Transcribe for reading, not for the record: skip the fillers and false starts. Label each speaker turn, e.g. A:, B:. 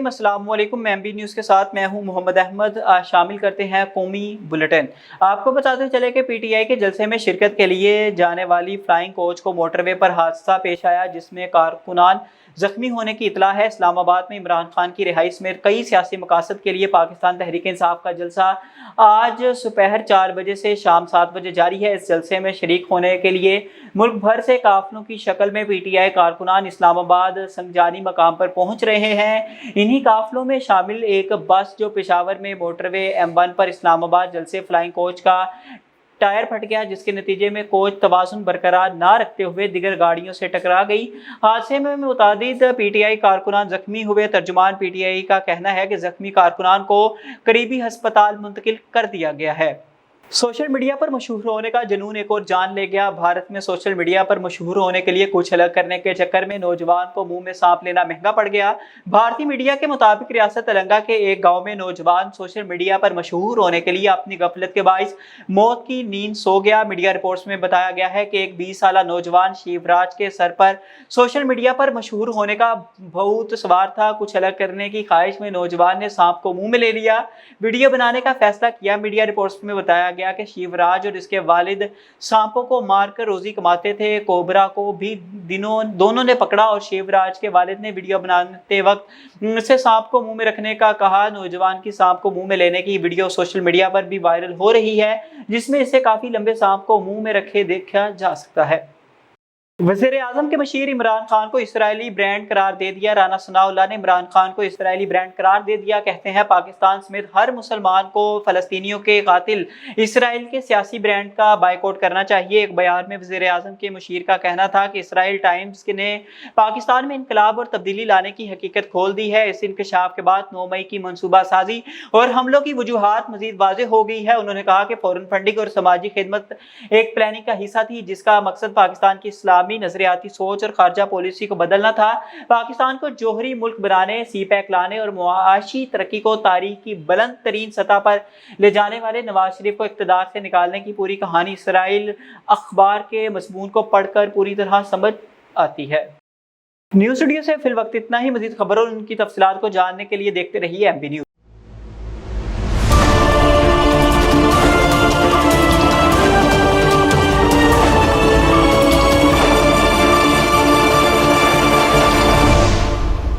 A: नाज़रीन अस्सलाम वालेकुम। मैं MB न्यूज़ के साथ मैं हूं मोहम्मद अहमद। शामिल करते हैं कौमी बुलेटिन। आपको बताते चले कि PTI के जलसे में शिरकत के लिए जाने वाली फ्लाइंग कोच को मोटरवे पर हादसा पेश आया, जिसमें कारकुनान जख्मी होने की इतला है। इस्लामाबाद में इमरान खान की रिहाई समेत कई सियासी मकासद के लिए पाकिस्तान तहरीक इंसाफ का जलसा आज दोपहर 4 बजे से शाम 7 बजे जारी है। इस जलसे में शरीक होने के लिए मुल्क भर से काफिलों की शक्ल में PTI कारकुनान इस्लामाबाद संगजानी मकाम पर पहुंच रहे हैं। इन्हीं काफिलों में शामिल एक बस जो पेशावर में मोटरवे M1 पर इस्लामाबाद जलसे फ्लाइंग कोच का टायर फट गया, जिसके नतीजे में कोच तवाज़ुन बरकरार ना रखते हुए दिगर गाड़ियों से टकरा गई। हादसे में मुतादिद PTI कारकुनान जख्मी हुए। तर्जुमान PTI का कहना है कि जख्मी कारकुनान को करीबी अस्पताल मुंतकिल कर दिया गया है। सोशल मीडिया पर मशहूर होने का जुनून एक और जान ले गया। भारत में सोशल मीडिया पर मशहूर होने के लिए कुछ अलग करने के चक्कर में नौजवान को मुंह में सांप लेना महंगा पड़ गया। भारतीय मीडिया के मुताबिक रियासत तेलंगाना के एक गांव में नौजवान सोशल मीडिया पर मशहूर होने के लिए अपनी गफलत के बाइस मौत की नींद सो गया। मीडिया रिपोर्ट्स में बताया गया है कि एक 20 साल नौजवान शिवराज के सर पर सोशल मीडिया पर मशहूर होने का भूत सवार था। कुछ अलग करने की ख्वाहिश में नौजवान ने सांप को मुंह में ले लिया, वीडियो बनाने का फैसला किया। मीडिया रिपोर्ट्स में बताया गया कि शिवराज और इसके वालिद सांपों को मारकर रोजी कमाते थे। कोबरा को भी दोनों ने पकड़ा और शिवराज के वालिद ने वीडियो बनाते वक्त से सांप को मुंह में रखने का कहा। नौजवान की सांप को मुंह में लेने की वीडियो सोशल मीडिया पर भी वायरल हो रही है, जिसमें इसे काफी लंबे सांप को मुंह में रखे देखा जा सकता है। वज़ीर आज़म के मशीर इमरान खान को इसराइली ब्रांड करार दे दिया। राना सनाउल्लाह ने इमरान खान को इसराइली ब्रांड करार दे दिया। कहते हैं पाकिस्तान समेत हर मुसलमान को फ़लस्तीनियों के कातिल इसराइल के सियासी ब्रांड का बाइकआउट करना चाहिए। एक बयान में वज़ीर आज़म के मशीर का कहना था कि इसराइल टाइम्स ने पाकिस्तान में इनकलाब और तब्दीली लाने की हकीकत खोल दी है। इस इंकशाफ के बाद 9 मई की मनसूबा साजी और हमलों की वजूहात मजीद वाज़ेह हो गई है। उन्होंने कहा कि फॉरेन फंडिंग और समाजी खिदमत एक प्लानिंग का हिस्सा थी, जिसका मकसद पाकिस्तान की इस्लामी नजरियाती सोच और खारजा पॉलिसी को बदलना था। पाकिस्तान को जोहरी मुल्क बनाने, CPEC लाने और मुआशी तरक्की को तारीख की बुलंद तरीन सतह पर ले जाने वाले नवाज शरीफ को इक़्तिदार से निकालने की पूरी कहानी इसराइल अखबार के मज़मून को पढ़कर पूरी तरह समझ आती है। न्यूज़ स्टूडियो से फिल वक्त इतना ही। मजीद खबरों और उनकी तफसीलात को जानने के लिए देखते रहिए MB न्यूज़।